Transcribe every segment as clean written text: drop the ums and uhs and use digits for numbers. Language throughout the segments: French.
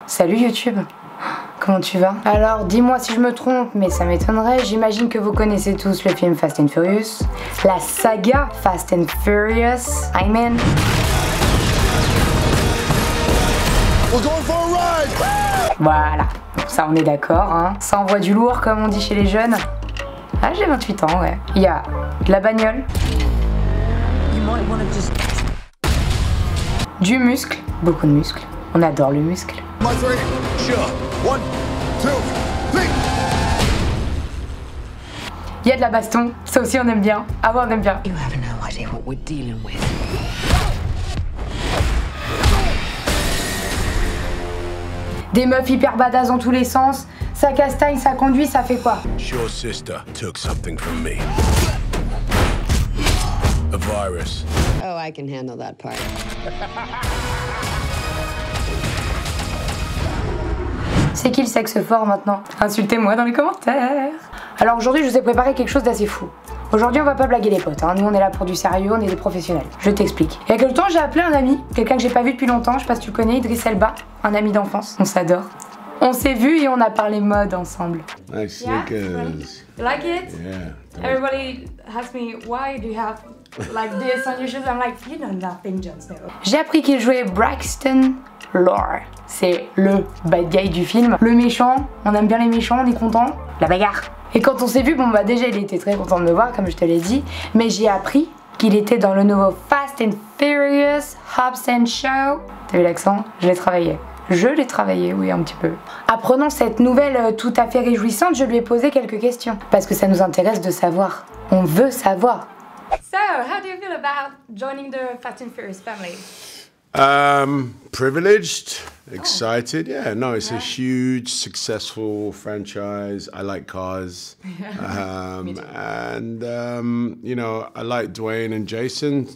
Salut YouTube, comment tu vas? Alors dis-moi si je me trompe, mais ça m'étonnerait, j'imagine que vous connaissez tous le film Fast and Furious, la saga Fast and Furious, I mean. We're going for a ride. Voilà, ça on est d'accord, hein. Ça envoie du lourd comme on dit chez les jeunes. Ah j'ai 28 ans, ouais. Il y a de la bagnole, du muscle, beaucoup de muscles, on adore le muscle. My three. Sure. 1, 2, 3. Il y a de la baston, ça aussi on aime bien. Ah ouais on aime bien. You have no idea what we're dealing with. Des meufs hyper badass dans tous les sens. Ça castagne, ça conduit, ça fait quoi? Your sister took something from me. A virus. Oh, I can handle that part. C'est qui le sexe fort maintenant? Insultez-moi dans les commentaires. Alors aujourd'hui je vous ai préparé quelque chose d'assez fou. Aujourd'hui on va pas blaguer les potes, hein. Nous on est là pour du sérieux, on est des professionnels. Je t'explique. Il y a quelque temps j'ai appelé un ami, quelqu'un que j'ai pas vu depuis longtemps, je sais pas si tu le connais, Idriss Elba, un ami d'enfance, on s'adore. On s'est vu et on a parlé mode ensemble. Nice Yeah, sneakers. You like it? Yeah. Everybody asks me why do you have like this on your shoes? I'm like, you know nothing, Jon Snow. J'ai appris qu'il jouait Braxton Lord. C'est le bad guy du film. Le méchant, on aime bien les méchants, on est content. La bagarre. Et quand on s'est vu, bon bah déjà il était très content de me voir, comme je te l'ai dit. Mais j'ai appris qu'il était dans le nouveau Fast and Furious Hobbs and Shaw. T'as vu l'accent? Je l'ai travaillé. Je l'ai travaillé, oui, un petit peu. Apprenant cette nouvelle tout à fait réjouissante, je lui ai posé quelques questions. Parce que ça nous intéresse de savoir. On veut savoir. So, how do you feel about joining the Fast and Furious family? Privileged, excited. Yeah, no, it's a huge, successful franchise. I like cars. You know, I like Dwayne and Jason.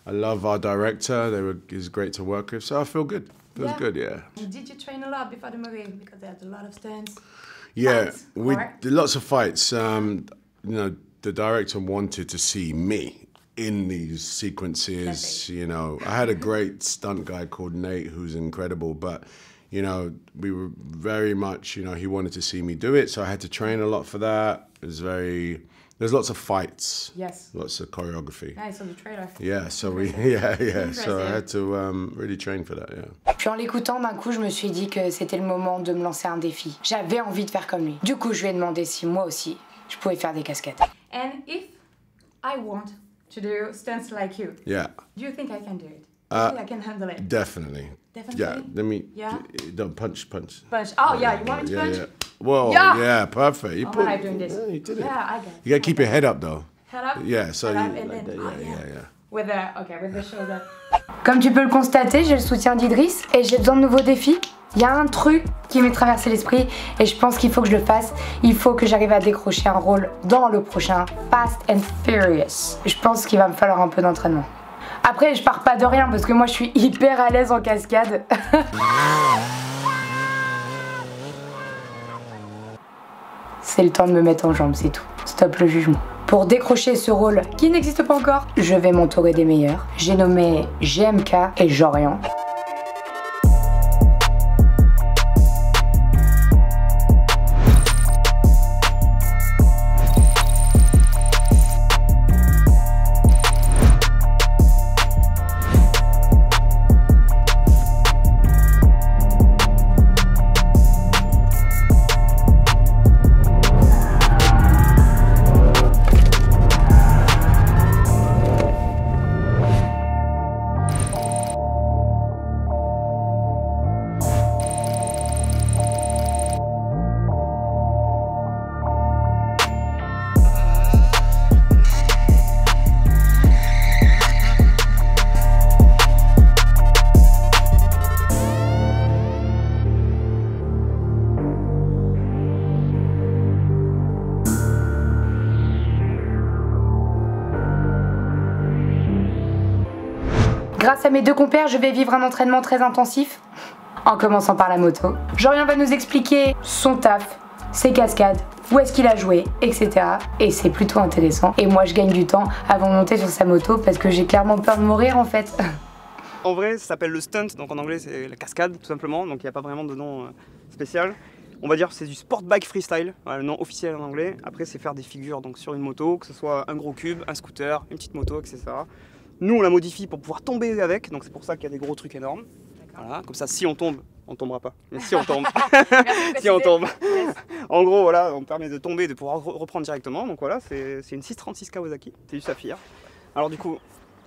I love our director. He's great to work with. So I feel good. Feels good, yeah. Did you train a lot before the movie? Because there's a lot of stunts. Yeah, Fights, we or? did lots of fights. You know, the director wanted to see me in these sequences. You know, I had a great stunt guy called Nate who's incredible, but you know, we were very much, you know, he wanted to see me do it, so I had to train a lot for that. There's lots of fights. Yes. Lots of choreography. Yeah, I saw the trailer. Yeah, so so I had to really train for that, yeah. Puis en l'écoutant, d'un coup, je me suis dit que c'était le moment de me lancer un défi. J'avais envie de faire comme lui. Du coup, je lui ai demandé si moi aussi, je pouvais faire des cascades. And if I want to do stunts like you, Yeah. do you think I can do it? Do you think I can handle it? Definitely. Definitely? Yeah, let me, Yeah? don't punch. Punch. Oh yeah, you want me to punch? Yeah. Whoa, Yeah. yeah, perfect. You Oh, I'm doing this. Yeah, you did it. Yeah, I got it. You gotta keep your head up though. Head up? Yeah, so Head you, up and like then, that, oh, yeah. With the shoulder. Comme tu peux le constater, j'ai le soutien d'Idriss et j'ai besoin de nouveaux défis. Il y a un truc qui m'est traversé l'esprit et je pense qu'il faut que je le fasse. Il faut que j'arrive à décrocher un rôle dans le prochain Fast and Furious. Je pense qu'il va me falloir un peu d'entraînement. Après, je pars pas de rien parce que moi je suis hyper à l'aise en cascade. C'est le temps de me mettre en jambes, c'est tout. Stop le jugement. Pour décrocher ce rôle qui n'existe pas encore, je vais m'entourer des meilleurs. J'ai nommé GMK et Jorian. Grâce à mes deux compères, je vais vivre un entraînement très intensif, en commençant par la moto. Jorian va nous expliquer son taf, ses cascades, où est-ce qu'il a joué, etc. Et c'est plutôt intéressant. Et moi, je gagne du temps avant de monter sur sa moto parce que j'ai clairement peur de mourir en fait. En vrai, ça s'appelle le stunt, donc en anglais c'est la cascade tout simplement, donc il n'y a pas vraiment de nom spécial. On va dire que c'est du sport bike freestyle, voilà, le nom officiel en anglais. Après c'est faire des figures donc sur une moto, que ce soit un gros cube, un scooter, une petite moto, etc. Nous on la modifie pour pouvoir tomber avec, donc c'est pour ça qu'il y a des gros trucs énormes. Voilà, comme ça si on tombe, on tombera pas, mais si on tombe, si on tombe. En gros voilà, on permet de tomber, de pouvoir reprendre directement, donc voilà, c'est une 636 Kawasaki, c'est du saphir. Alors du coup,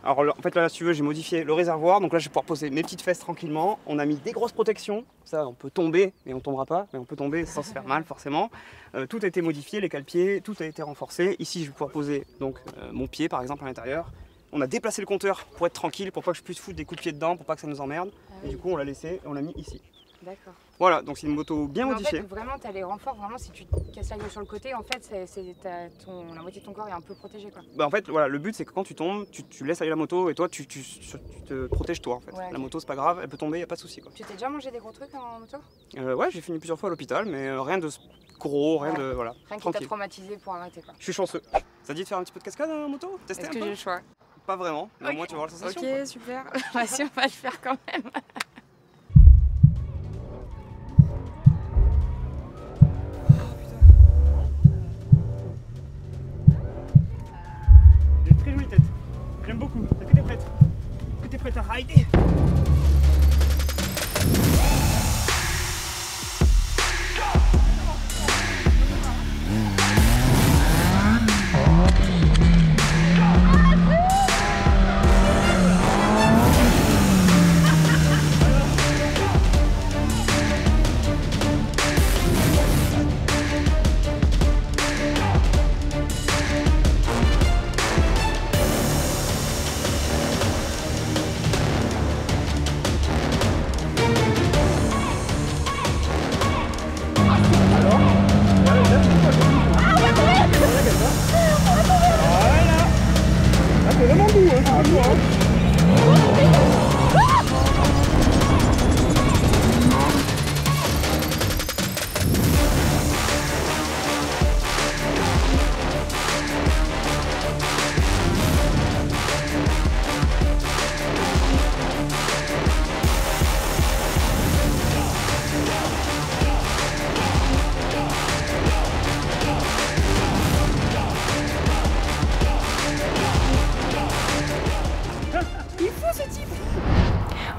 en fait là si tu veux j'ai modifié le réservoir, donc là je vais pouvoir poser mes petites fesses tranquillement. On a mis des grosses protections, ça on peut tomber, mais on tombera pas, mais on peut tomber sans se faire mal forcément. Tout a été modifié, les cale-pieds, tout a été renforcé. Ici je vais pouvoir poser donc mon pied par exemple à l'intérieur. On a déplacé le compteur pour être tranquille, pour pas que je puisse foutre des coups de pied dedans, pour pas que ça nous emmerde. Et du coup on l'a laissé et on l'a mis ici. D'accord. Voilà, donc c'est une moto bien modifiée. En fait, vraiment, tu as les renforts. Vraiment, si tu te casses la gueule sur le côté, en fait, la moitié de ton corps est un peu protégé, quoi. Bah en fait, voilà, le but c'est que quand tu tombes, tu laisses aller la moto et toi, tu te protèges toi en fait. Ouais, okay. La moto, c'est pas grave, elle peut tomber, y a pas de souci, quoi. Tu t'es déjà mangé des gros trucs en moto? Ouais, j'ai fini plusieurs fois à l'hôpital, mais rien de gros, rien de voilà. Rien qui t'a traumatisé pour arrêter, quoi. Je suis chanceux. Ça te dit de faire un petit peu de cascade en moto? Tester un peu? Est-ce que j'ai le choix? Pas vraiment, mais au moins tu vas voir la sensation. Ok, quoi. Super. Bah, si, on va le faire quand même. Très jolie tête, j'aime beaucoup. Est-ce que t'es prête? Est-ce que t'es prête à rider?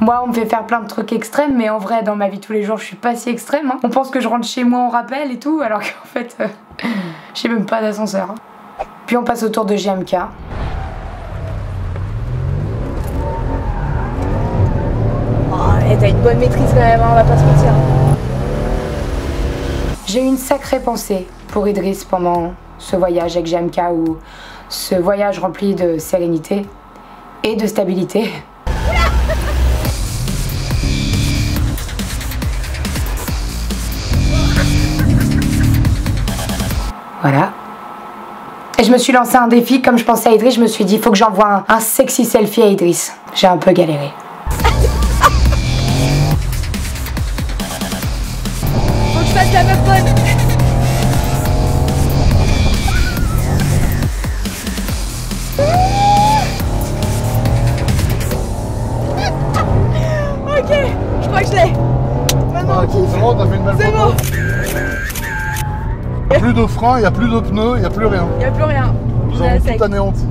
Moi, on me fait faire plein de trucs extrêmes, mais en vrai, dans ma vie tous les jours, je suis pas si extrême. Hein. On pense que je rentre chez moi en rappel et tout, alors qu'en fait, j'ai même pas d'ascenseur. Hein. Puis on passe au tour de GMK. Oh, t'as une bonne maîtrise quand même, hein, on va pas se mentir. J'ai eu une sacrée pensée pour Idriss pendant ce voyage avec GMK, ou ce voyage rempli de sérénité et de stabilité. Voilà. Et je me suis lancé un défi, comme je pensais à Idriss, je me suis dit, il faut que j'envoie un sexy selfie à Idriss. J'ai un peu galéré. Faut que je fasse la meuf bonne. Ok, je crois que je l'ai. Maintenant on kiffe. C'est bon, t'as fait une belle photo. C'est bon. Il n'y a plus de frein, il n'y a plus de pneus, il n'y a plus rien. Il n'y a plus rien. Nous avons tout anéanti.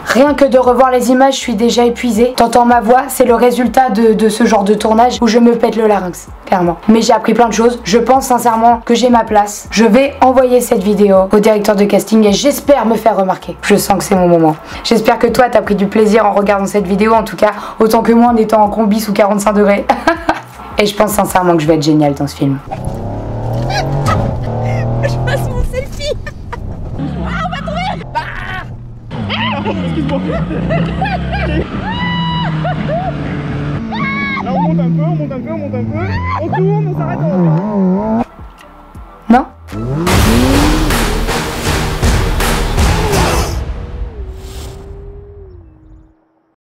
Rien que de revoir les images, je suis déjà épuisée. T'entends ma voix, c'est le résultat de ce genre de tournage où je me pète le larynx, clairement. Mais j'ai appris plein de choses, je pense sincèrement que j'ai ma place. Je vais envoyer cette vidéo au directeur de casting et j'espère me faire remarquer. Je sens que c'est mon moment. J'espère que toi t'as pris du plaisir en regardant cette vidéo, en tout cas autant que moi en étant en combi sous 45 degrés. Et je pense sincèrement que je vais être géniale dans ce film. Je passe mon selfie. Ah, on va trouver. Excuse-moi. Là on monte un peu, on monte un peu, on monte un peu. On tourne, on s'arrête, on repart. Non ?